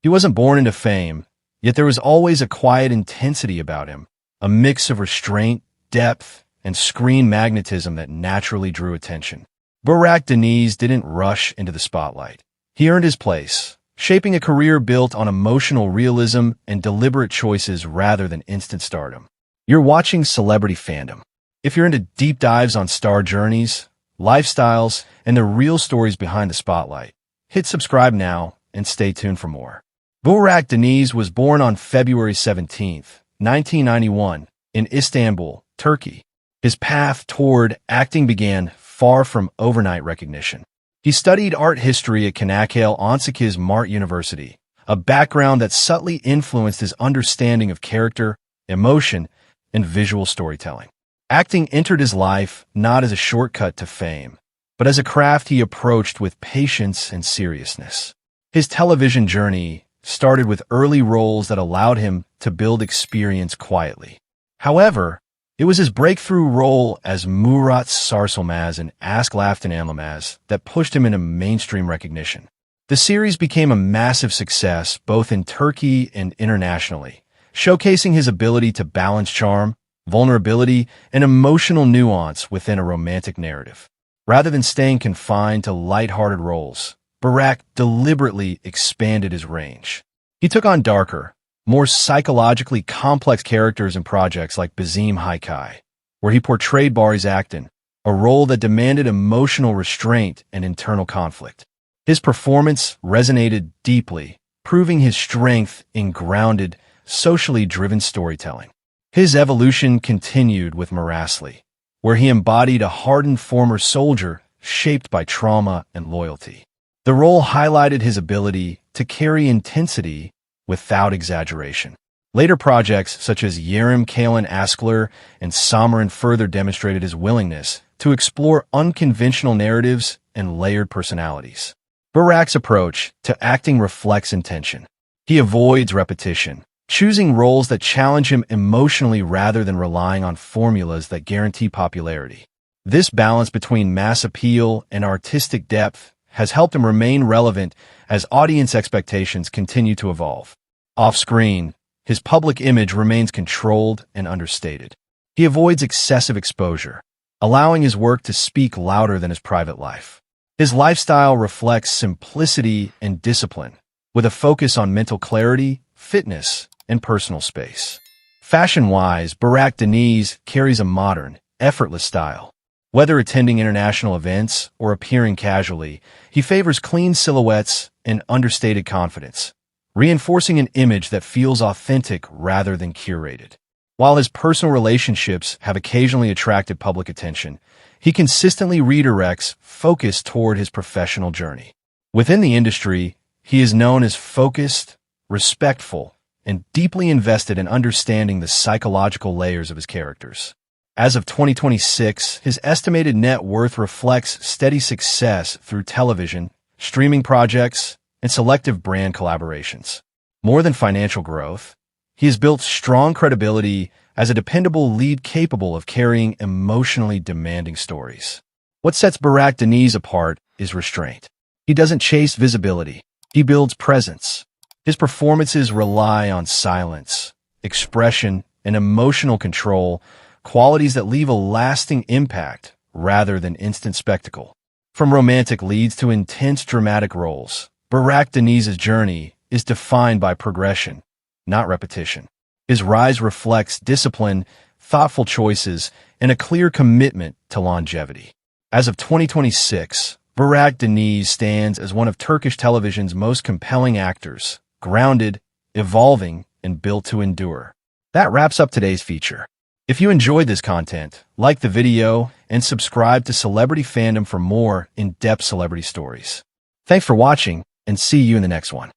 He wasn't born into fame, yet there was always a quiet intensity about him, a mix of restraint, depth, and screen magnetism that naturally drew attention. Burak Deniz didn't rush into the spotlight. He earned his place, shaping a career built on emotional realism and deliberate choices rather than instant stardom. You're watching Celebrity Fandom. If you're into deep dives on star journeys, lifestyles, and the real stories behind the spotlight, hit subscribe now and stay tuned for more. Burak Deniz was born on February 17, 1991, in Istanbul, Turkey. His path toward acting began far from overnight recognition. He studied art history at Çanakkale Onsekiz Mart University, a background that subtly influenced his understanding of character, emotion, and visual storytelling. Acting entered his life not as a shortcut to fame, but as a craft he approached with patience and seriousness. His television journey started with early roles that allowed him to build experience quietly. However, it was his breakthrough role as Murat Sarsılmaz in Aşk Laftan Anlamaz that pushed him into mainstream recognition. The series became a massive success both in Turkey and internationally, showcasing his ability to balance charm, vulnerability, and emotional nuance within a romantic narrative. Rather than staying confined to lighthearted roles, Burak deliberately expanded his range. He took on darker, more psychologically complex characters in projects like Bizim Hikaye, where he portrayed Barış Aktan, a role that demanded emotional restraint and internal conflict. His performance resonated deeply, proving his strength in grounded, socially driven storytelling. His evolution continued with Marasli, where he embodied a hardened former soldier shaped by trauma and loyalty. The role highlighted his ability to carry intensity without exaggeration. Later projects such as Yerim Kalan Askler and Samaran further demonstrated his willingness to explore unconventional narratives and layered personalities. Burak's approach to acting reflects intention. He avoids repetition, choosing roles that challenge him emotionally rather than relying on formulas that guarantee popularity. This balance between mass appeal and artistic depth has helped him remain relevant as audience expectations continue to evolve. Off-screen, his public image remains controlled and understated. He avoids excessive exposure, allowing his work to speak louder than his private life. His lifestyle reflects simplicity and discipline, with a focus on mental clarity, fitness, and personal space. Fashion-wise, Burak Deniz carries a modern, effortless style. Whether attending international events or appearing casually, he favors clean silhouettes and understated confidence, reinforcing an image that feels authentic rather than curated. While his personal relationships have occasionally attracted public attention, he consistently redirects focus toward his professional journey. Within the industry, he is known as focused, respectful, and deeply invested in understanding the psychological layers of his characters. As of 2026, his estimated net worth reflects steady success through television, streaming projects, and selective brand collaborations. More than financial growth, he has built strong credibility as a dependable lead capable of carrying emotionally demanding stories. What sets Burak Deniz apart is restraint. He doesn't chase visibility. He builds presence. His performances rely on silence, expression, and emotional control, qualities that leave a lasting impact rather than instant spectacle. From romantic leads to intense dramatic roles, Burak Deniz's journey is defined by progression, not repetition. His rise reflects discipline, thoughtful choices, and a clear commitment to longevity. As of 2026, Burak Deniz stands as one of Turkish television's most compelling actors, grounded, evolving, and built to endure. That wraps up today's feature. If you enjoyed this content, like the video and subscribe to Celebrity Fandom for more in-depth celebrity stories. Thanks for watching, and see you in the next one.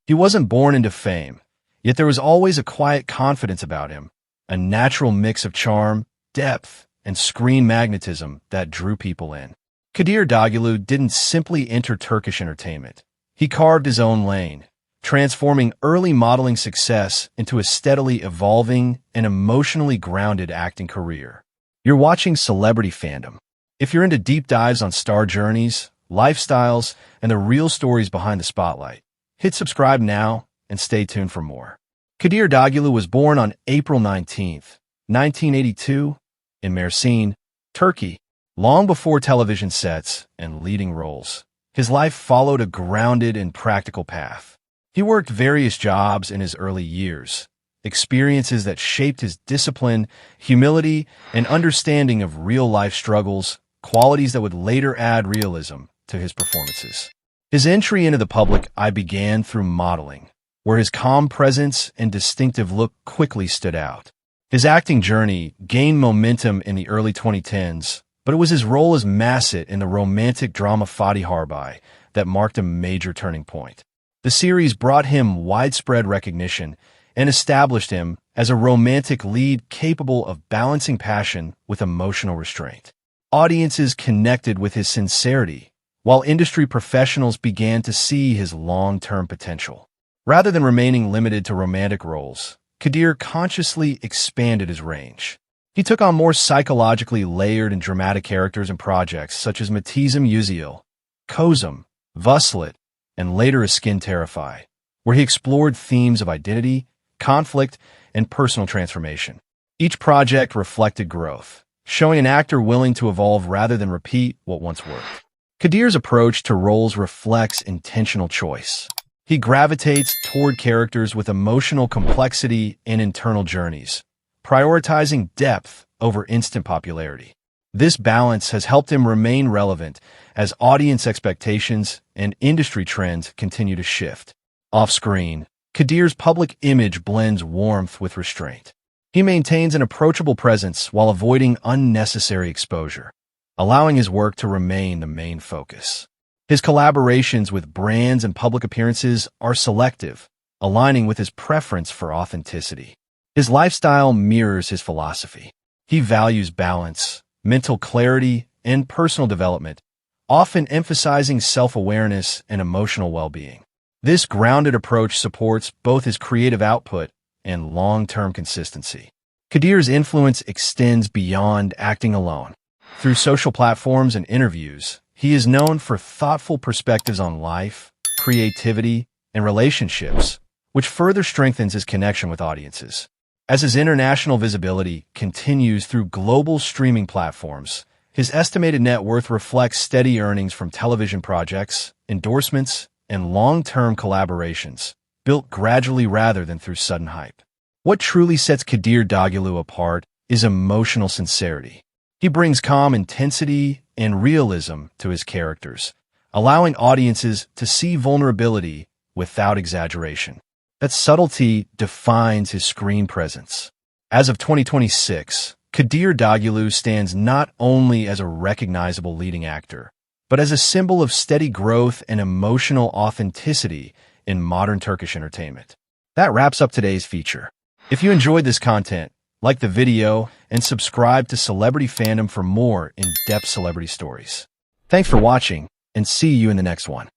He wasn't born into fame, yet there was always a quiet confidence about him, a natural mix of charm, depth, and screen magnetism that drew people in. Kadir Doğulu didn't simply enter Turkish entertainment. He carved his own lane, transforming early modeling success into a steadily evolving and emotionally grounded acting career. You're watching Celebrity Fandom. If you're into deep dives on star journeys, lifestyles, and the real stories behind the spotlight. Hit subscribe now and stay tuned for more. Kadir Doğulu was born on April 19, 1982, in Mersin, Turkey. Long before television sets and leading roles, his life followed a grounded and practical path. He worked various jobs in his early years, experiences that shaped his discipline, humility, and understanding of real-life struggles, qualities that would later add realism to his performances. His entry into the public eye began through modeling, where his calm presence and distinctive look quickly stood out. His acting journey gained momentum in the early 2010s, but it was his role as Masset in the romantic drama Fatih Harbay that marked a major turning point. The series brought him widespread recognition and established him as a romantic lead capable of balancing passion with emotional restraint. Audiences connected with his sincerity, while industry professionals began to see his long-term potential. Rather than remaining limited to romantic roles, Kadir consciously expanded his range. He took on more psychologically layered and dramatic characters in projects such as Matizim Yüzyıl, Kozum, Vuslat, and later Skin Terrify, where he explored themes of identity, conflict, and personal transformation. Each project reflected growth, showing an actor willing to evolve rather than repeat what once worked. Kadir's approach to roles reflects intentional choice. He gravitates toward characters with emotional complexity and internal journeys, prioritizing depth over instant popularity. This balance has helped him remain relevant as audience expectations and industry trends continue to shift. Off-screen, Kadir's public image blends warmth with restraint. He maintains an approachable presence while avoiding unnecessary exposure, allowing his work to remain the main focus. His collaborations with brands and public appearances are selective, aligning with his preference for authenticity. His lifestyle mirrors his philosophy. He values balance, mental clarity, and personal development, often emphasizing self-awareness and emotional well-being. This grounded approach supports both his creative output and long-term consistency. Kadir's influence extends beyond acting alone. Through social platforms and interviews, he is known for thoughtful perspectives on life, creativity, and relationships, which further strengthens his connection with audiences. As his international visibility continues through global streaming platforms, his estimated net worth reflects steady earnings from television projects, endorsements, and long-term collaborations, built gradually rather than through sudden hype. What truly sets Kadir Doğulu apart is emotional sincerity. He brings calm intensity and realism to his characters, allowing audiences to see vulnerability without exaggeration. That subtlety defines his screen presence. As of 2026, Kadir Doğulu stands not only as a recognizable leading actor, but as a symbol of steady growth and emotional authenticity in modern Turkish entertainment. That wraps up today's feature. If you enjoyed this content, like the video and subscribe to Celebrity Fandom for more in-depth celebrity stories. Thanks for watching, and see you in the next one.